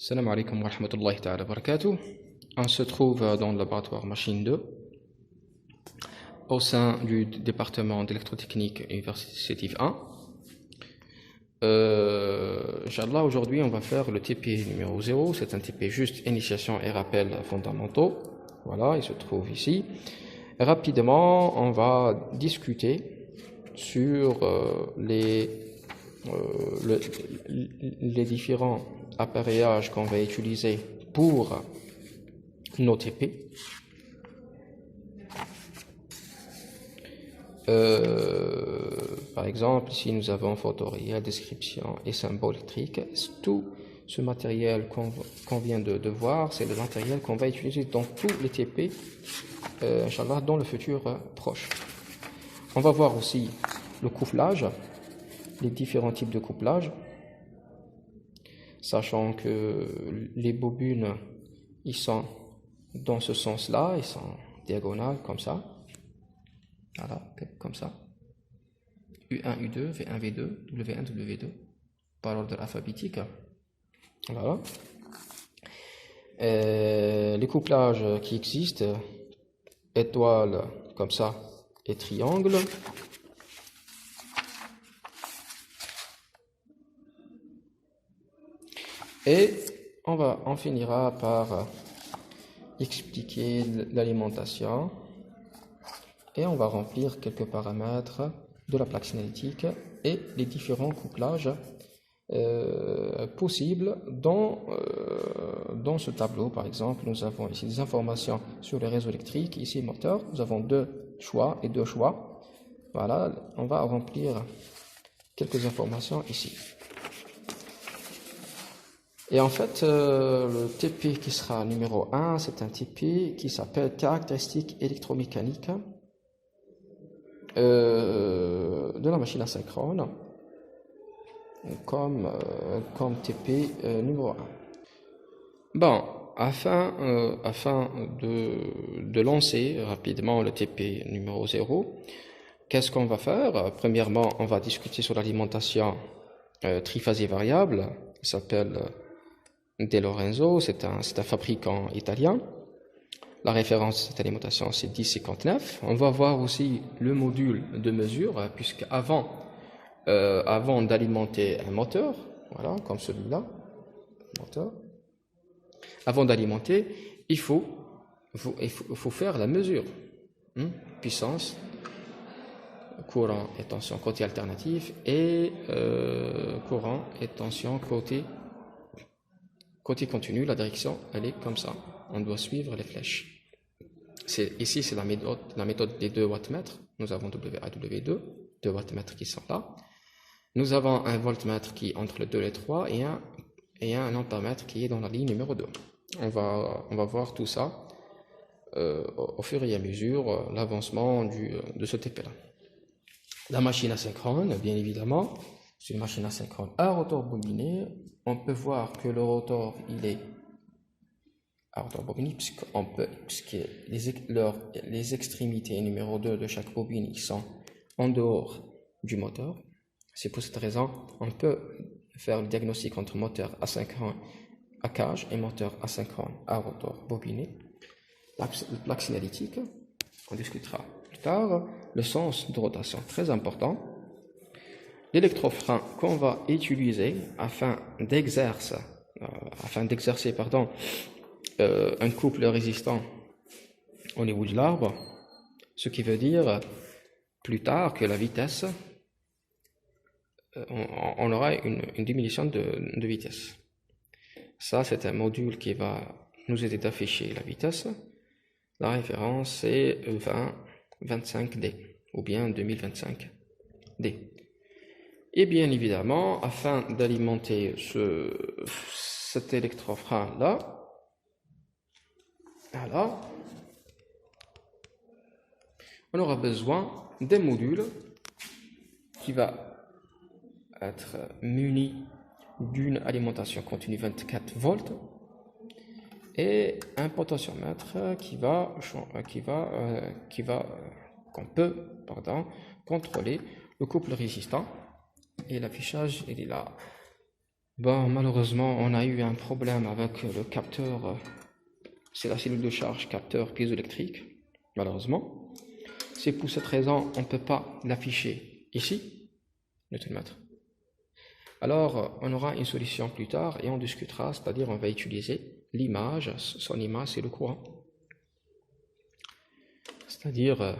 Salam alaikum wa rahmatullahi ta'ala wa barakatuh. On se trouve dans le laboratoire machine 2 au sein du département d'électrotechnique Université 1. Inch'Allah, aujourd'hui on va faire le TP numéro 0. C'est un TP juste initiation et rappel fondamentaux. Voilà, il se trouve ici. Rapidement, on va discuter sur les différents appareillages qu'on va utiliser pour nos TP. Par exemple, si nous avons photoréel, description et symbole électrique, tout ce matériel qu'on vient de voir, c'est le matériel qu'on va utiliser dans tous les TP, Inch'Allah, dans le futur proche. On va voir aussi le couplage, les différents types de couplage, sachant que les bobines, ils sont dans ce sens-là, ils sont diagonales comme ça. Voilà, comme ça. U1, U2, V1, V2, W1, W2, par ordre alphabétique. Voilà. Les couplages qui existent, étoile comme ça et triangle. Et on finira par expliquer l'alimentation et on va remplir quelques paramètres de la plaque signalétique et les différents couplages possibles dans ce tableau. Par exemple, nous avons ici des informations sur les réseaux électriques, ici moteur, nous avons deux choix et deux choix. Voilà, on va remplir quelques informations ici. Et en fait, le TP qui sera numéro 1, c'est un TP qui s'appelle caractéristiques électromécaniques de la machine asynchrone, comme TP numéro 1. Bon, afin de lancer rapidement le TP numéro 0, qu'est-ce qu'on va faire? Premièrement, on va discuter sur l'alimentation triphasée variable, qui s'appelle De Lorenzo, c'est un fabricant italien. La référence de cette alimentation, c'est 1059. On va voir aussi le module de mesure, puisque avant d'alimenter un moteur, voilà, comme celui-là, moteur, avant d'alimenter, il faut faire la mesure. Puissance, courant et tension côté alternatif, et courant et tension côté continu. La direction, elle est comme ça. On doit suivre les flèches. Ici, c'est la méthode des 2 wattmètres. Nous avons WA, W2, 2 wattmètres qui sont là. Nous avons un voltmètre qui est entre le 2 et le 3 et un ampèremètre qui est dans la ligne numéro 2. On va voir tout ça au fur et à mesure l'avancement de ce TP-là. La machine asynchrone, bien évidemment, c'est une machine asynchrone à rotor bobiné. On peut voir que le rotor, il est à rotor bobiné, puisque les extrémités numéro 2 de chaque bobine, ils sont en dehors du moteur. C'est pour cette raison on peut faire le diagnostic entre moteur asynchrone à cage et moteur asynchrone à rotor bobiné. La plaque signalétique, on discutera plus tard. Le sens de rotation, très important. L'électrofrein qu'on va utiliser afin d'exercer un couple résistant au niveau de l'arbre, ce qui veut dire plus tard que la vitesse, on aura une diminution de vitesse. Ça, c'est un module qui va nous aider d'afficher la vitesse. La référence c'est 2025D ou bien 2025D. Et bien évidemment, afin d'alimenter cet électrofrein-là, voilà, on aura besoin d'un module qui va être muni d'une alimentation continue 24 volts et un potentiomètre qu'on peut contrôler le couple résistant. Et l'affichage, il est là. Bon, malheureusement, on a eu un problème avec le capteur, c'est la cellule de charge capteur piézoélectrique, malheureusement. C'est pour cette raison, on ne peut pas l'afficher ici, newton-mètre. Alors, on aura une solution plus tard et on discutera, c'est-à-dire on va utiliser l'image, son image c'est le courant. C'est-à-dire,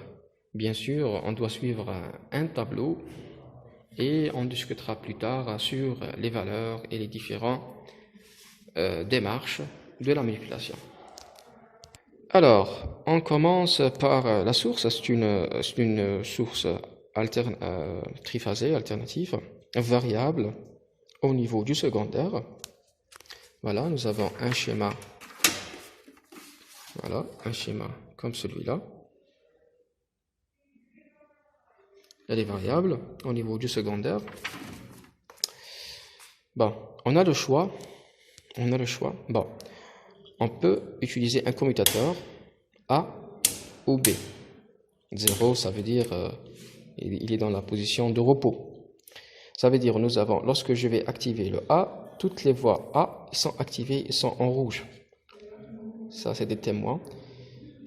bien sûr, on doit suivre un tableau et on discutera plus tard sur les valeurs et les différentes démarches de la manipulation. Alors, on commence par la source, c'est une source triphasée, alternative, variable au niveau du secondaire. Voilà, nous avons un schéma, voilà, un schéma comme celui-là. Elle est variable au niveau du secondaire. Bon, on a le choix. Bon, on peut utiliser un commutateur A ou B. 0, ça veut dire il est dans la position de repos. Ça veut dire nous avons, lorsque je vais activer le A, toutes les voies A sont activées et sont en rouge. Ça, c'est des témoins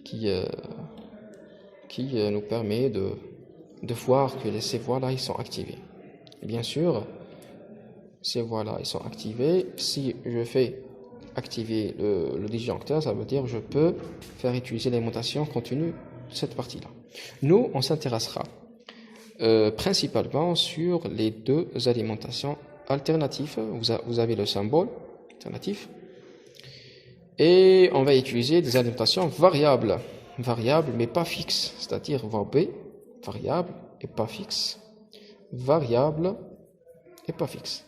qui nous permet de voir que ces voies-là, ils sont activées. Bien sûr, ces voies-là, ils sont activées. Si je fais activer le disjoncteur, ça veut dire que je peux faire utiliser l'alimentation continue de cette partie-là. Nous, on s'intéressera principalement sur les deux alimentations alternatives. Vous avez le symbole alternatif. Et on va utiliser des alimentations variables mais pas fixes, c'est-à-dire voie B, variable et pas fixe, variable et pas fixe.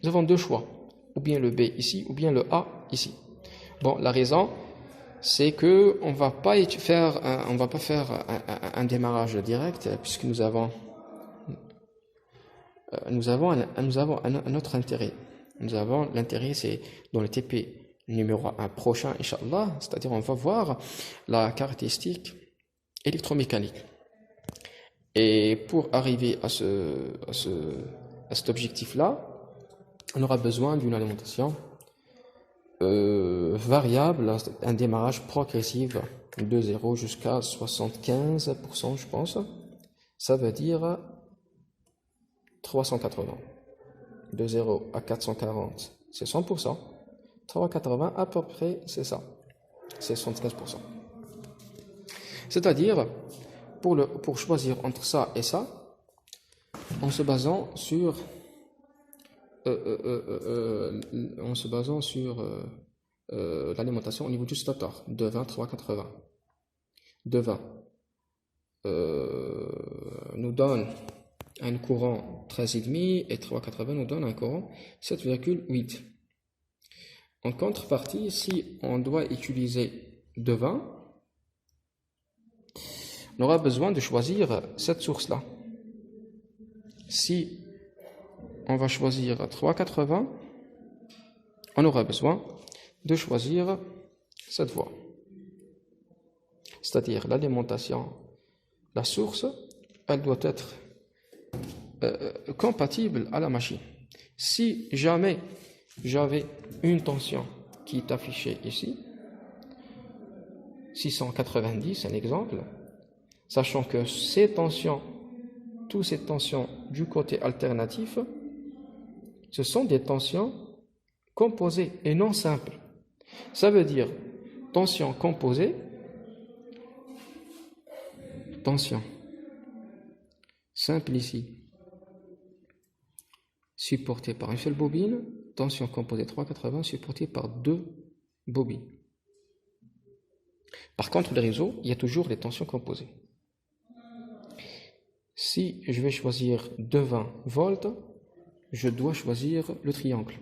Nous avons deux choix, ou bien le B ici, ou bien le A ici. Bon, la raison, c'est que on va pas faire un démarrage direct, puisque nous avons un autre intérêt. Nous avons l'intérêt, c'est dans le TP numéro 1 prochain, Inch'Allah, c'est-à-dire on va voir la caractéristique électromécanique. Et pour arriver à cet objectif-là, on aura besoin d'une alimentation variable, un démarrage progressif de 0 jusqu'à 75%, je pense. Ça veut dire 380. De 0 à 440, c'est 100%. 380 à peu près, c'est ça. C'est 75%. C'est-à-dire, pour choisir entre ça et ça, en se basant sur l'alimentation au niveau du stator, de 20, 380. De 20 nous donne un courant 13,5 et 3,80 nous donne un courant 7,8. En contrepartie, si on doit utiliser de 20, on aura besoin de choisir cette source-là. Si on va choisir 3,80, on aura besoin de choisir cette voie. C'est-à-dire l'alimentation, la source, elle doit être compatible à la machine. Si jamais j'avais une tension qui est affichée ici, 690, un exemple, sachant que ces tensions, toutes ces tensions du côté alternatif, ce sont des tensions composées et non simples. Ça veut dire tension composée, tension simple ici, supportée par une seule bobine, tension composée 380 supportée par deux bobines. Par contre, les réseaux, il y a toujours les tensions composées. Si je vais choisir 220 volts, je dois choisir le triangle.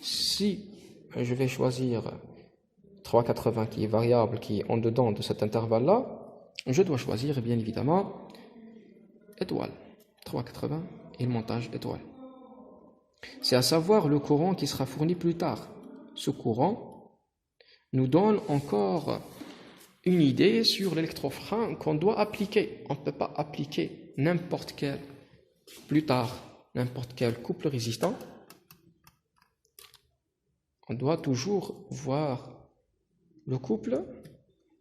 Si je vais choisir 380 qui est variable, qui est en dedans de cet intervalle-là, je dois choisir bien évidemment étoile. 380 et le montage étoile. C'est à savoir le courant qui sera fourni plus tard. Ce courant nous donne encore une idée sur l'électrofrein qu'on doit appliquer. On ne peut pas appliquer n'importe quel, plus tard, n'importe quel couple résistant on doit toujours voir le couple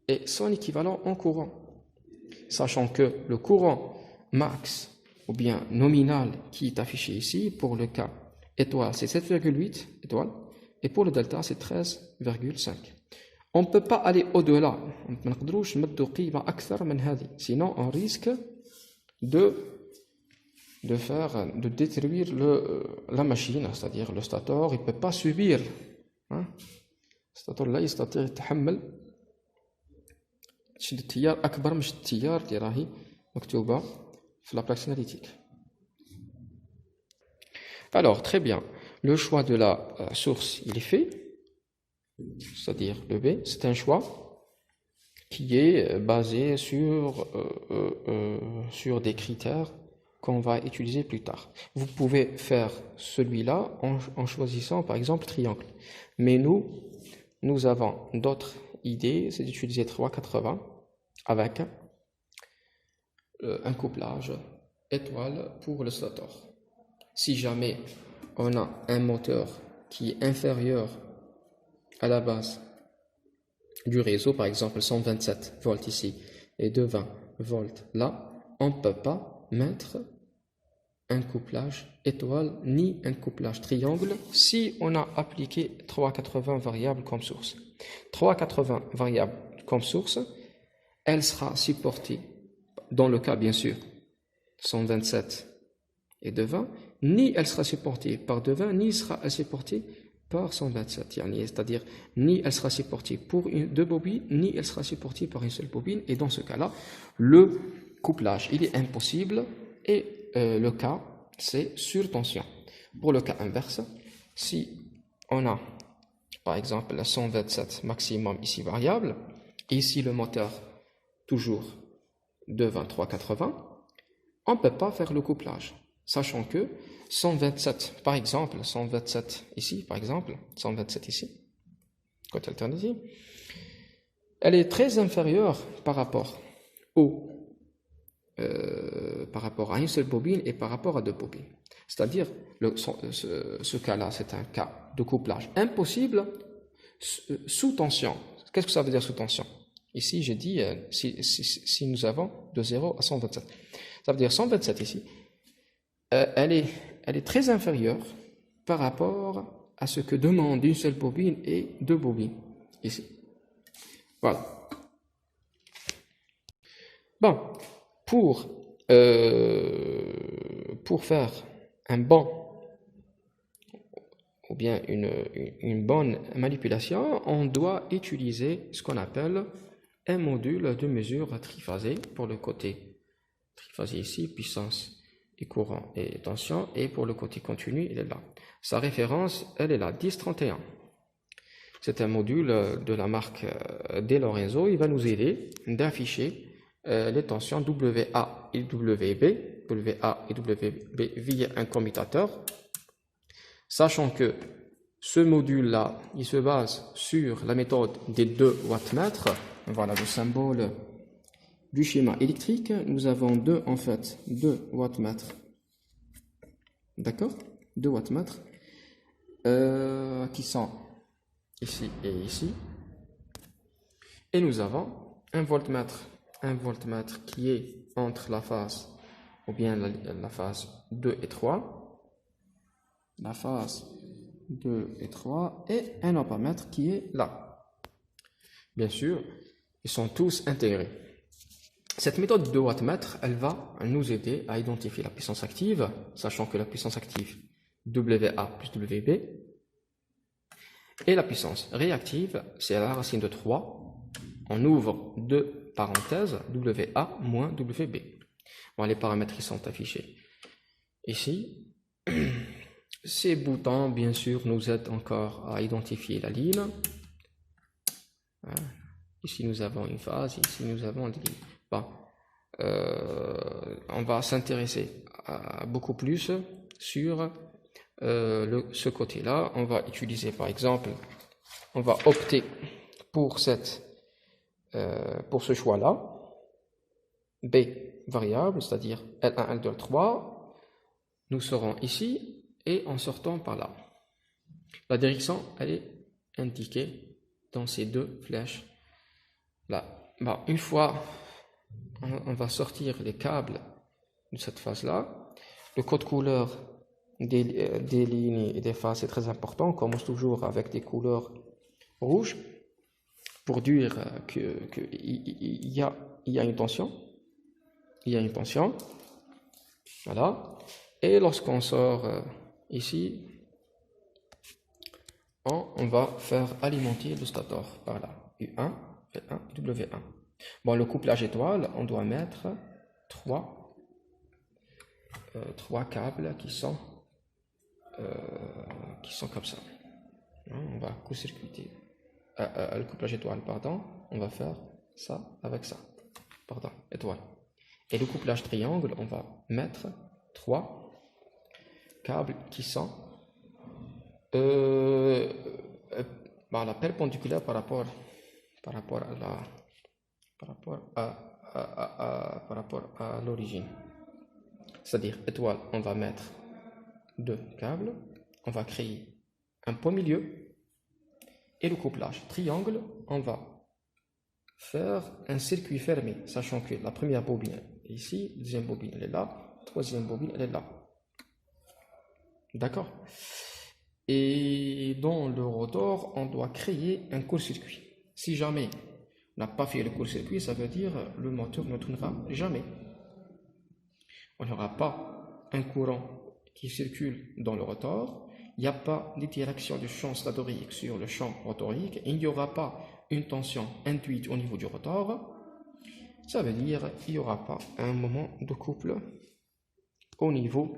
et son équivalent en courant. Sachant que le courant max ou bien nominal qui est affiché ici, pour le cas étoile, c'est 7,8 étoiles, et pour le delta, c'est 13,5. On ne peut pas aller au-delà. Sinon, on risque de détruire la machine, c'est-à-dire le stator, il ne peut pas subir. Le stator là, il يستطيع يتحمل شدة التيار أكبر من التيار اللي راهي مكتوبة في la plaque signalétique. Alors, très bien. Le choix de la source, il est fait, c'est-à-dire le B. C'est un choix qui est basé sur des critères qu'on va utiliser plus tard. Vous pouvez faire celui-là en choisissant par exemple triangle. Mais nous avons d'autres idées, c'est d'utiliser 380 avec un couplage étoile pour le stator. Si jamais on a un moteur qui est inférieur à la base du réseau, par exemple 127 volts ici et 220 volts là, on ne peut pas mettre un couplage étoile ni un couplage triangle si on a appliqué 380 variables comme source. 380 variables comme source, elle sera supportée, dans le cas bien sûr 127 et 220, ni elle sera supportée par 220, ni sera supportée par 127, c'est-à-dire ni elle sera supportée pour deux bobines, ni elle sera supportée par une seule bobine, et dans ce cas-là, le couplage, il est impossible, et le cas, c'est sur tension. Pour le cas inverse, si on a, par exemple, la 127 maximum ici variable, et ici le moteur toujours de 2380, on ne peut pas faire le couplage, sachant que 127, par exemple, 127 ici, par exemple, 127 ici, côté alternatif, elle est très inférieure par rapport par rapport à une seule bobine et par rapport à deux bobines. C'est-à-dire, ce cas-là, c'est un cas de couplage impossible sous tension. Qu'est-ce que ça veut dire sous tension? Ici, j'ai dit, si nous avons de 0 à 127. Ça veut dire 127 ici, elle est très inférieure par rapport à ce que demande une seule bobine et deux bobines, ici. Voilà. Bon, pour faire un bon ou bien une bonne manipulation, on doit utiliser ce qu'on appelle un module de mesure triphasé pour le côté triphasé ici, puissance et courant et tension, et pour le côté continu, il est là. Sa référence, elle est là, 1031. C'est un module de la marque De Lorenzo, il va nous aider d'afficher les tensions WA et WB via un commutateur, sachant que ce module-là, il se base sur la méthode des 2 wattmètres. Voilà le symbole du schéma électrique. Nous avons deux wattmètres, d'accord, 2 wattmètres qui sont ici et ici, et nous avons un voltmètre qui est entre la phase, ou bien la phase 2 et 3, la phase 2 et 3, et un ampamètre qui est là. Bien sûr, ils sont tous intégrés. Cette méthode de wattmètre, elle va nous aider à identifier la puissance active, sachant que la puissance active WA plus WB, et la puissance réactive, c'est la racine de 3. On ouvre deux parenthèses, WA moins WB. Bon, les paramètres ils sont affichés ici. Ces boutons, bien sûr, nous aident encore à identifier la ligne. Ici, nous avons une phase, ici, nous avons des lignes. Bon, on va s'intéresser beaucoup plus sur ce côté-là. On va utiliser, par exemple, on va opter pour ce choix-là, B variable, c'est-à-dire L1, L2, L3, nous serons ici et en sortant par là. La direction, elle est indiqué dans ces deux flèches là. Bon, une fois on va sortir les câbles de cette phase-là, le code couleur des lignes et des phases c'est très important. On commence toujours avec des couleurs rouges pour dire qu'il y a une tension. Il y a une tension. Voilà. Et lorsqu'on sort ici, on va faire alimenter le stator par là. U1, V1, W1. Bon, le couplage étoile, on doit mettre trois câbles qui sont comme ça. On va court-circuiter. Le couplage étoile, pardon, on va faire ça avec ça. Pardon, étoile. Et le couplage triangle, on va mettre trois câbles qui sont la perpendiculaire par rapport à l'origine. C'est-à-dire étoile, on va mettre deux câbles, on va créer un point milieu, et le couplage triangle, on va faire un circuit fermé, sachant que la première bobine est ici, la deuxième bobine elle est là, la troisième bobine elle est là. D'accord? Et dans le rotor, on doit créer un court-circuit. Si jamais on n'a pas fait le court-circuit, ça veut dire le moteur ne tournera jamais. On n'aura pas un courant qui circule dans le rotor, il n'y a pas d'interaction du champ statorique sur le champ rotorique, il n'y aura pas une tension induite au niveau du rotor. Ça veut dire qu'il n'y aura pas un moment de couple au niveau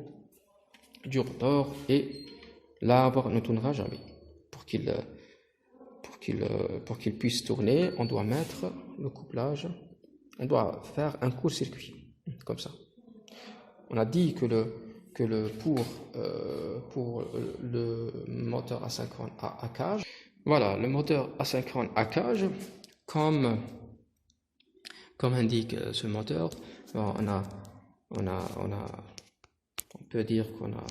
du rotor et l'arbre ne tournera jamais. Pour qu'il puisse tourner, on doit mettre le couplage, on doit faire un court-circuit, comme ça. On a dit que pour le moteur asynchrone à cage, voilà, le moteur asynchrone à cage, comme indique ce moteur, on peut dire qu'on a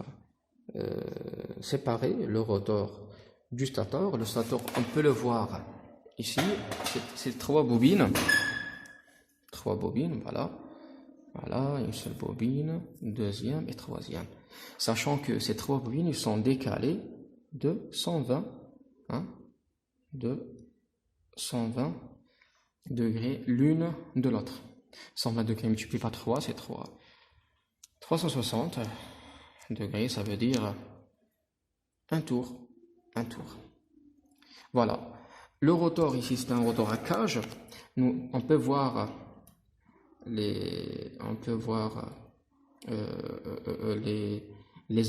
séparé le rotor du stator. Le stator, on peut le voir ici, c'est trois bobines, voilà, une seule bobine, deuxième et troisième, sachant que ces trois bobines ils sont décalées de 120 degrés l'une de l'autre. 120 degrés multiplié par 3, c'est 360 degrés, ça veut dire un tour. Voilà. Le rotor ici, c'est un rotor à cage. On peut voir les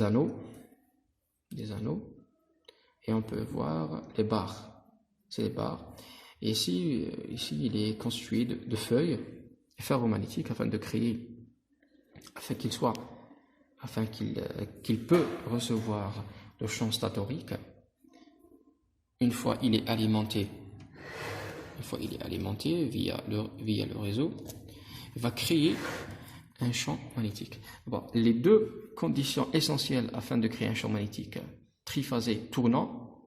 anneaux, et on peut voir les barres. C'est les barres. Et ici, il est constitué de feuilles ferromagnétiques afin qu'il peut recevoir le champ statorique. Une fois il est alimenté via le réseau, il va créer un champ magnétique. Bon, les deux conditions essentielles afin de créer un champ magnétique triphasé tournant,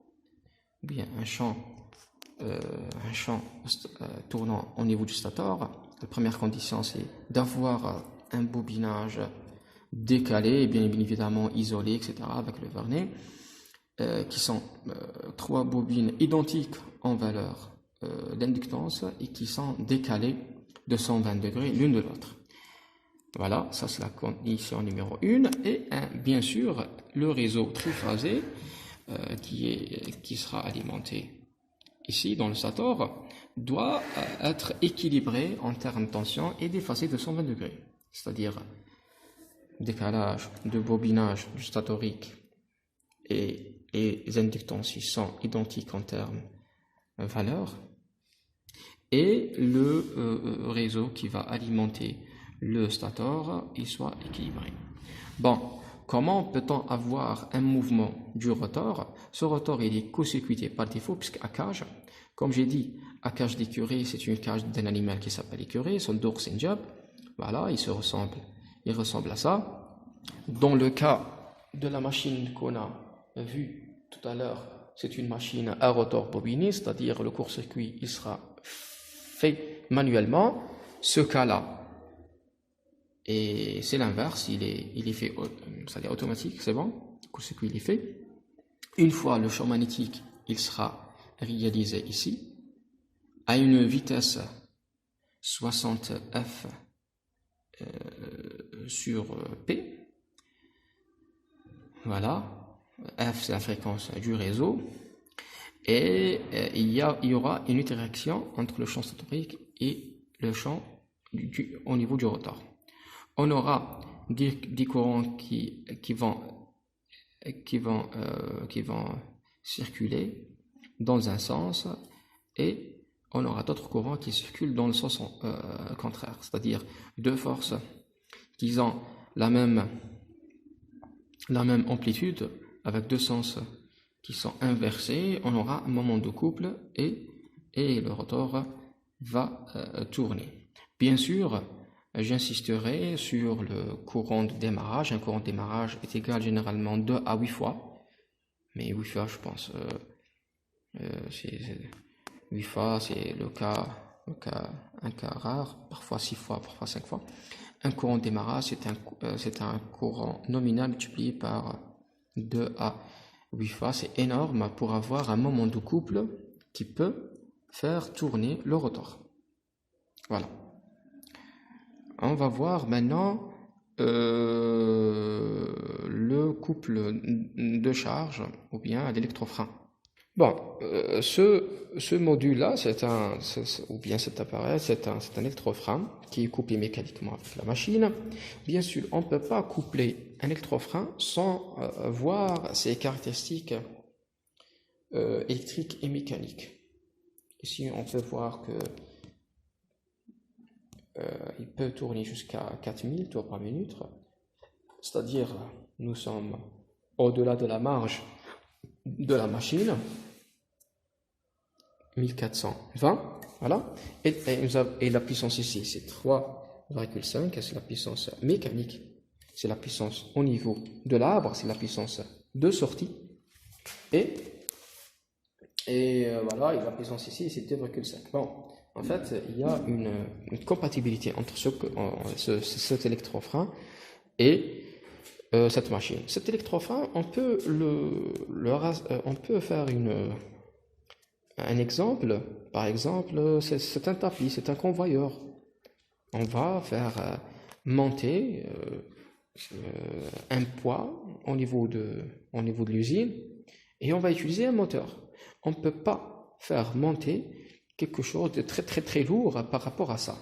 ou bien un champ tournant au niveau du stator, la première condition c'est d'avoir un bobinage décalé et bien évidemment isolé, etc. avec le vernet, qui sont trois bobines identiques en valeur d'inductance et qui sont décalées de 120 degrés l'une de l'autre. Voilà, ça c'est la condition numéro 1. Et bien sûr, le réseau triphasé qui sera alimenté ici dans le stator doit être équilibré en termes de tension et déphasé de 120 degrés. C'est-à-dire décalage de bobinage du statorique et les inductances sont identiques en termes de valeur, et le réseau qui va alimenter le stator il soit équilibré. Bon, comment peut-on avoir un mouvement du rotor? Ce rotor il est court-circuité par défaut puisque à cage, comme j'ai dit, à cage d'écureuil, c'est une cage d'un animal qui s'appelle écureuil, son dos c'est un job. Voilà, il ressemble à ça. Dans le cas de la machine qu'on a vue tout à l'heure c'est une machine à rotor bobiné, c'est-à-dire le court-circuit, il sera fait manuellement. Ce cas-là, et c'est l'inverse, il est fait, c'est-à-dire automatique, c'est bon, le court-circuit il est fait. Une fois le champ magnétique, il sera réalisé ici, à une vitesse 60 F sur P. Voilà. F, c'est la fréquence du réseau. Et il y aura une interaction entre le champ statorique et le champ au niveau du rotor. On aura des courants qui vont circuler dans un sens et on aura d'autres courants qui circulent dans le sens contraire, c'est-à-dire deux forces qui ont la même amplitude avec deux sens qui sont inversés. On aura un moment de couple et le rotor va tourner. Bien sûr, j'insisterai sur le courant de démarrage. Un courant de démarrage est égal généralement 2 à 8 fois, mais 8 fois, je pense, 8 fois, c'est un cas rare, parfois 6 fois, parfois 5 fois. Un courant de démarrage, c'est un courant nominal multiplié par 2 à 8 fois. C'est énorme pour avoir un moment de couple qui peut faire tourner le rotor. Voilà. On va voir maintenant le couple de charge ou bien l'électrofrein. Bon, ce module-là, cet appareil, c'est un électrofrein qui est couplé mécaniquement avec la machine. Bien sûr, on ne peut pas coupler un électrofrein sans voir ses caractéristiques électriques et mécaniques. Ici, on peut voir que il peut tourner jusqu'à 4000 tours par minute, c'est-à-dire nous sommes au-delà de la marge de la machine, 1420, voilà, et la puissance ici c'est 3,5, c'est la puissance mécanique, c'est la puissance au niveau de l'arbre, c'est la puissance de sortie, et voilà, et la puissance ici c'est 2,5. Bon, en fait, il y a une compatibilité entre cet électrofrein et cette machine. Cet électrofrein, on peut faire un exemple. Par exemple, c'est un tapis, c'est un convoyeur. On va faire monter un poids au niveau de l'usine et on va utiliser un moteur. On ne peut pas faire monter quelque chose de très très très lourd par rapport à ça.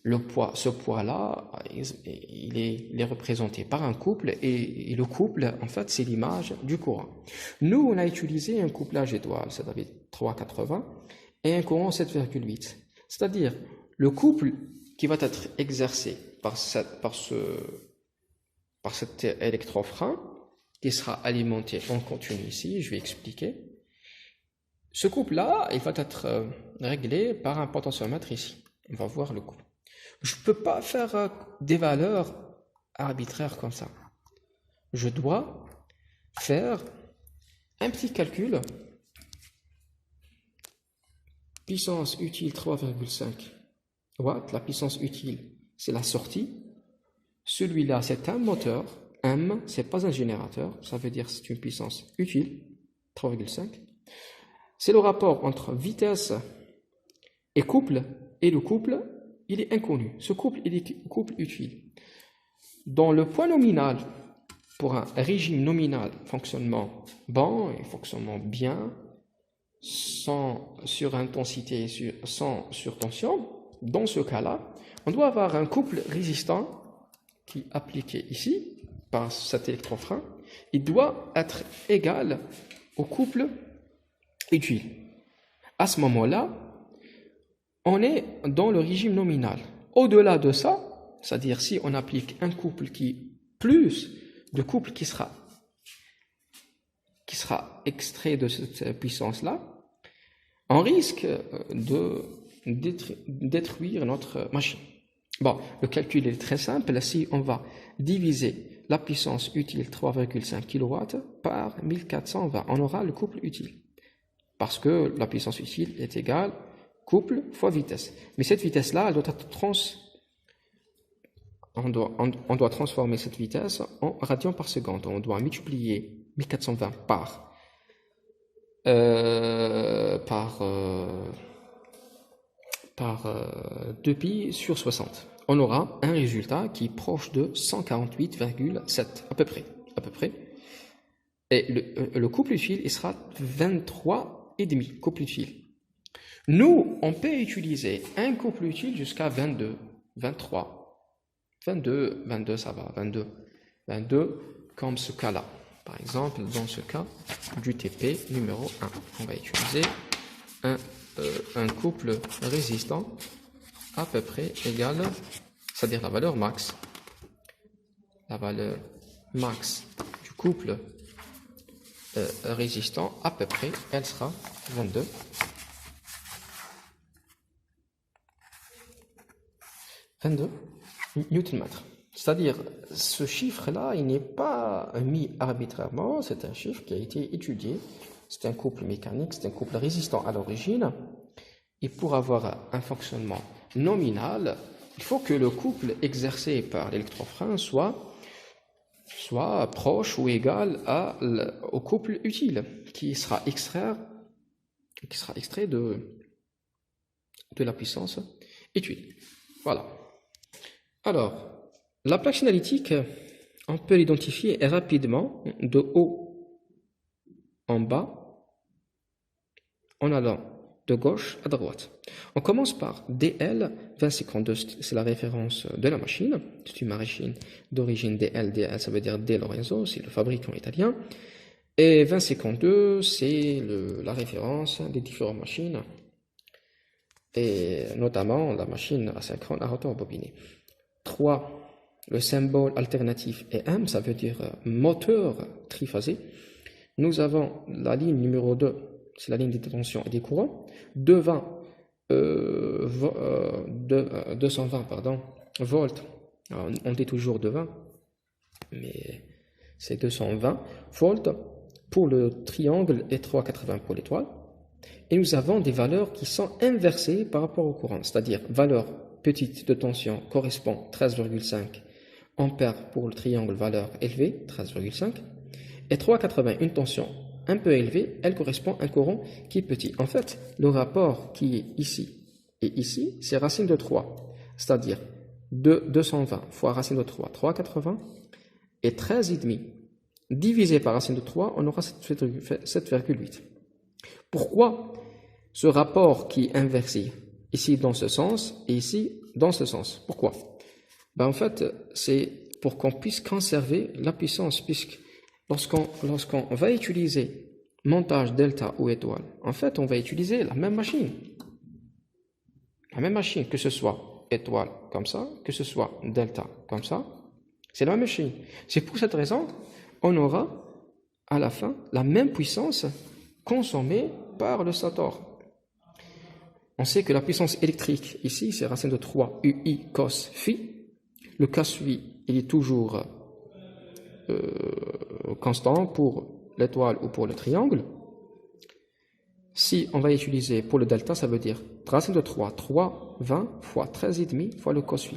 Ce poids-là, il est représenté par un couple et le couple, en fait, c'est l'image du courant. Nous, on a utilisé un couplage étoile, c'est-à-dire 3,80 et un courant 7,8. C'est-à-dire le couple qui va être exercé par cet électrofrein qui sera alimenté en continu ici, je vais expliquer. Ce couple-là, il va être réglé par un potentiomètre ici. On va voir le couple. Je ne peux pas faire des valeurs arbitraires comme ça. Je dois faire un petit calcul. Puissance utile 3,5 watts. La puissance utile, c'est la sortie. Celui-là, c'est un moteur. M, ce n'est pas un générateur. Ça veut dire que c'est une puissance utile, 3,5. C'est le rapport entre vitesse et couple, et le couple, il est inconnu. Ce couple, il est couple utile. Dans le poids nominal, pour un régime nominal, fonctionnement bon et fonctionnement bien, sans surintensité, sans surtension, dans ce cas-là, on doit avoir un couple résistant qui est appliqué ici, par cet électrofrein, il doit être égal au couple utile. À ce moment-là, on est dans le régime nominal. Au-delà de ça, c'est-à-dire si on applique un couple plus de couple qui sera extrait de cette puissance-là, on risque de détruire notre machine. Bon, le calcul est très simple. Si on va diviser la puissance utile 3,5 kW par 1420. On aura le couple utile. Parce que la puissance utile est égale couple fois vitesse. Mais cette vitesse-là, elle doit être on doit transformer cette vitesse en radians par seconde. On doit multiplier 1420 par 2pi sur 60. On aura un résultat qui est proche de 148,7 à peu près. Et le couple utile, il sera 23,5 couple utile. Nous, on peut utiliser un couple utile jusqu'à 22, 23. 22, ça va, 22, comme ce cas-là. Par exemple, dans ce cas du TP numéro 1, on va utiliser un couple résistant à peu près égal, c'est-à-dire la valeur max. La valeur max du couple résistant, à peu près, elle sera 22. Newton-mètre. C'est-à-dire, ce chiffre-là, il n'est pas mis arbitrairement, c'est un chiffre qui a été étudié. C'est un couple mécanique, c'est un couple résistant à l'origine. Et pour avoir un fonctionnement nominal, il faut que le couple exercé par l'électrofrein soit proche ou égal au couple utile, qui sera extrait de la puissance utile. Voilà. Alors, la plaque analytique, on peut l'identifier rapidement de haut en bas, en allant de gauche à droite. On commence par DL 2052, c'est la référence de la machine. C'est une machine d'origine DL, ça veut dire De Lorenzo, c'est le fabricant italien. Et 2052, c'est la référence des différentes machines, et notamment la machine asynchrone à rotor bobiné. 3. Le symbole alternatif est M, ça veut dire moteur triphasé. Nous avons la ligne numéro 2, c'est la ligne des tensions et des courants. 220 volts, alors, on dit toujours 220, mais c'est 220 volts pour le triangle et 380 pour l'étoile. Et nous avons des valeurs qui sont inversées par rapport au courant, c'est-à-dire valeur petite de tension correspond 13,5 ampères pour le triangle valeur élevée, 13,5, et 3,80, une tension un peu élevée, elle correspond à un courant qui est petit. En fait, le rapport qui est ici et ici, c'est racine de 3, c'est-à-dire 220 fois racine de 3, 3,80, et 13,5 divisé par racine de 3, on aura 7,8. Pourquoi ce rapport qui est inversé ici dans ce sens et ici dans ce sens? Pourquoi? En fait, c'est pour qu'on puisse conserver la puissance, puisque lorsqu'on va utiliser montage delta ou étoile, en fait, on va utiliser la même machine. La même machine, que ce soit étoile comme ça, que ce soit delta comme ça, c'est la même machine. C'est pour cette raison, on aura à la fin la même puissance consommée par le stator. On sait que la puissance électrique, ici, c'est racine de 3 UI cos phi. Le cos phi, il est toujours constant pour l'étoile ou pour le triangle. Si on va utiliser pour le delta, ça veut dire racine de 3, 3,20 fois 13,5 fois le cos phi.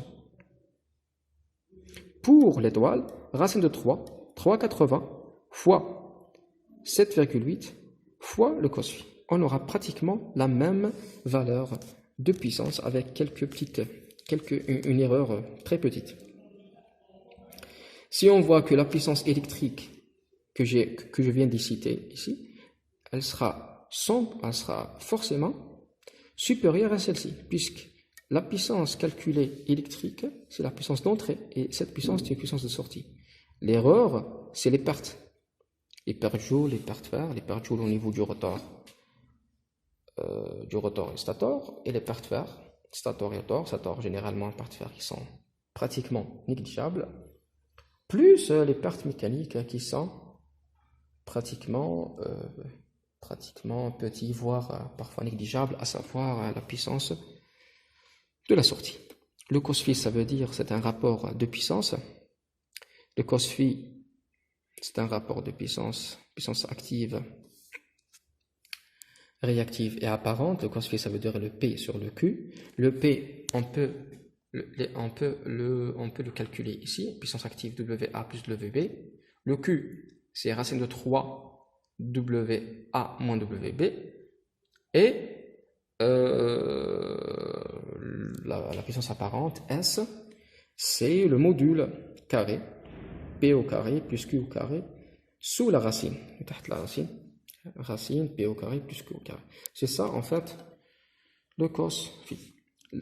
Pour l'étoile, racine de 3, 3,80 fois 7,8 fois le cos phi. On aura pratiquement la même valeur de puissance avec une erreur très petite. Si on voit que la puissance électrique que je viens d'y citer ici, elle sera forcément supérieure à celle-ci, puisque la puissance calculée électrique, c'est la puissance d'entrée, et cette puissance, c'est une puissance de sortie. L'erreur, c'est les pertes. Les pertes joules, les pertes fer, les pertes joules au niveau du rotor et stator, et les pertes fer, stator et rotor, stator généralement pertes fer qui sont pratiquement négligeables, plus les pertes mécaniques qui sont pratiquement petits, voire parfois négligeables, à savoir la puissance de la sortie. Le cos phi, ça veut dire c'est un rapport de puissance Le cos phi, c'est un rapport de puissance active, réactive et apparente. Le cos phi, ça veut dire le P sur le Q. Le P, on peut le calculer ici, puissance active WA plus WB. Le Q, c'est racine de 3 WA moins WB. Et la puissance apparente, S, c'est le module carré, P au carré plus Q au carré, sous la racine, racine P au carré plus Q au carré. C'est ça, en fait, le cos phi.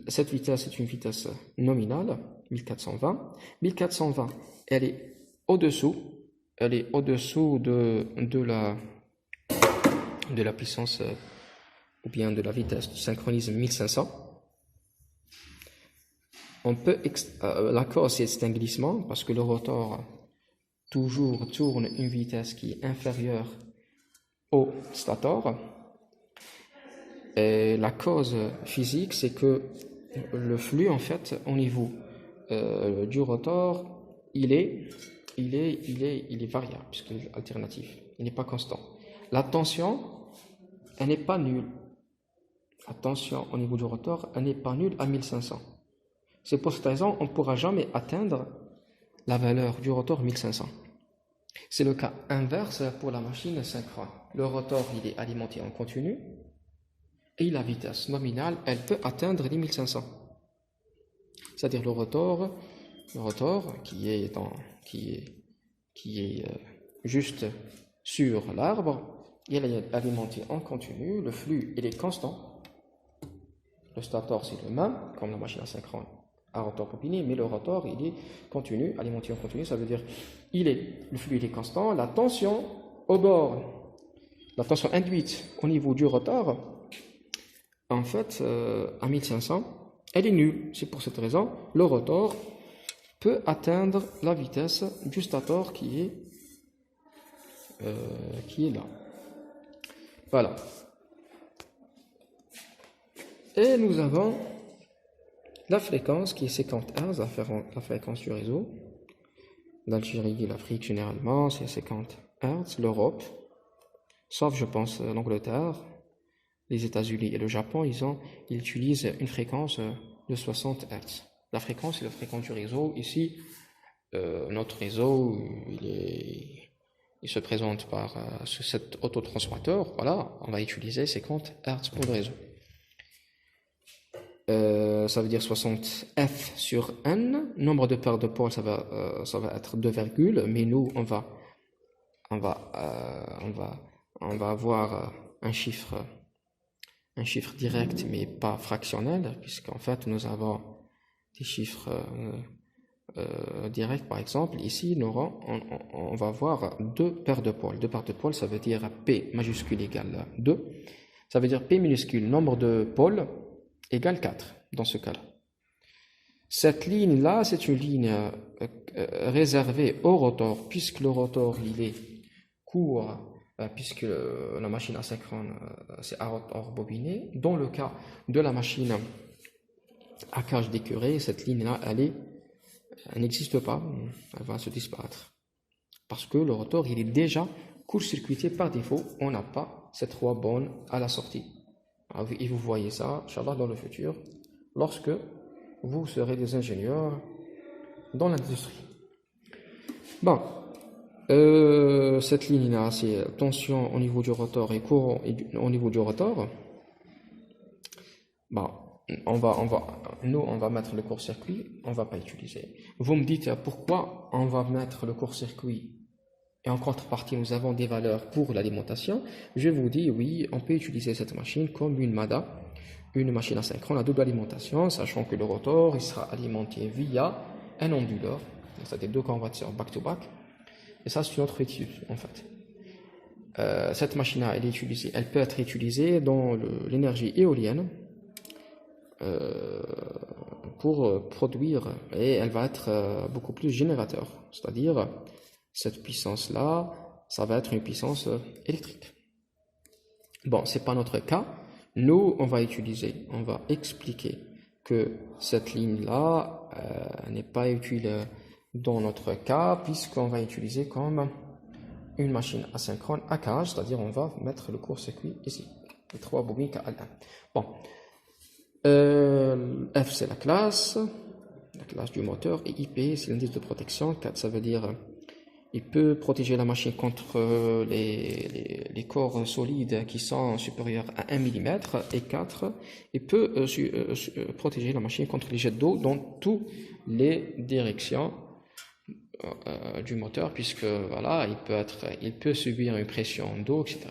Cette vitesse est une vitesse nominale, 1420. 1420, elle est au-dessous de la puissance ou bien de la vitesse du synchronisme 1500. La cos, c'est un glissement parce que le rotor toujours tourne une vitesse qui est inférieure au stator. Et la cause physique, c'est que le flux, en fait, au niveau du rotor, il est variable, puisqu'il est alternatif. Il n'est pas constant. La tension, elle n'est pas nulle. La tension au niveau du rotor, elle n'est pas nulle à 1500. C'est pour cette raison, on ne pourra jamais atteindre la valeur du rotor 1500. C'est le cas inverse pour la machine synchrone. Le rotor, il est alimenté en continu, et la vitesse nominale, elle peut atteindre les 1500. C'est-à-dire le rotor qui est juste sur l'arbre, il est alimenté en continu, le flux, il est constant. Le stator, c'est le même, comme la machine asynchrone à rotor combiné, mais le rotor, il est continu, alimenté en continu, ça veut dire le flux, il est constant. La tension au bord, la tension induite au niveau du rotor, en fait, à 1500, elle est nulle. C'est pour cette raison, le rotor peut atteindre la vitesse du stator qui est là. Voilà. Et nous avons la fréquence qui est 50 Hz, la fréquence du réseau. L'Algérie et l'Afrique, généralement, c'est 50 Hz. L'Europe, sauf, je pense, l'Angleterre, les États-Unis et le Japon, ils utilisent une fréquence de 60 Hz. La fréquence, c'est la fréquence du réseau. Ici, notre réseau, il se présente par cet autotransformateur. Voilà, on va utiliser 50 Hz pour le réseau. Ça veut dire 60 F sur N. Nombre de paires de pôles, ça va être 2 virgules, mais nous, on va avoir un chiffre direct, mais pas fractionnel, puisqu'en fait, nous avons des chiffres directs. Par exemple, ici, on va avoir 2 paires de pôles. 2 paires de pôles, ça veut dire P majuscule égale 2. Ça veut dire P minuscule, nombre de pôles, égale 4, dans ce cas-là. Cette ligne-là, c'est une ligne réservée au rotor, puisque le rotor, il est court, puisque la machine asynchrone, c'est à rotor bobiné. Dans le cas de la machine à cage d'écureuil, cette ligne-là, elle n'existe pas, elle va se disparaître. Parce que le rotor, il est déjà court-circuité par défaut, on n'a pas ces 3 bornes à la sortie. Et vous voyez ça, Inch'Allah, dans le futur, lorsque vous serez des ingénieurs dans l'industrie. Bon, cette ligne-là, c'est tension au niveau du rotor et courant au niveau du rotor. Bon, on va mettre le court-circuit, on ne va pas utiliser. Vous me dites pourquoi on va mettre le court-circuit et en contrepartie, nous avons des valeurs pour l'alimentation. Je vous dis, oui, on peut utiliser cette machine comme une MADA, une machine asynchrone à double alimentation, sachant que le rotor il sera alimenté via un onduleur, c'est-à-dire 2 convertisseurs back-to-back. Et ça, c'est une autre étude, en fait. Cette machine-là, elle peut être utilisée dans l'énergie éolienne pour produire, et elle va être beaucoup plus générateur, c'est-à-dire cette puissance-là, ça va être une puissance électrique. Bon, ce n'est pas notre cas. Nous, on va expliquer que cette ligne-là n'est pas utile dans notre cas, puisqu'on va utiliser comme une machine asynchrone à cage, c'est-à-dire on va mettre le court-circuit ici, les 3 bobines KL1. Bon, F c'est la classe du moteur, et IP c'est l'indice de protection. 4 ça veut dire il peut protéger la machine contre les corps solides qui sont supérieurs à 1 mm, et 4 il peut protéger la machine contre les jets d'eau dans toutes les directions du moteur, puisque voilà, il peut subir une pression d'eau, etc.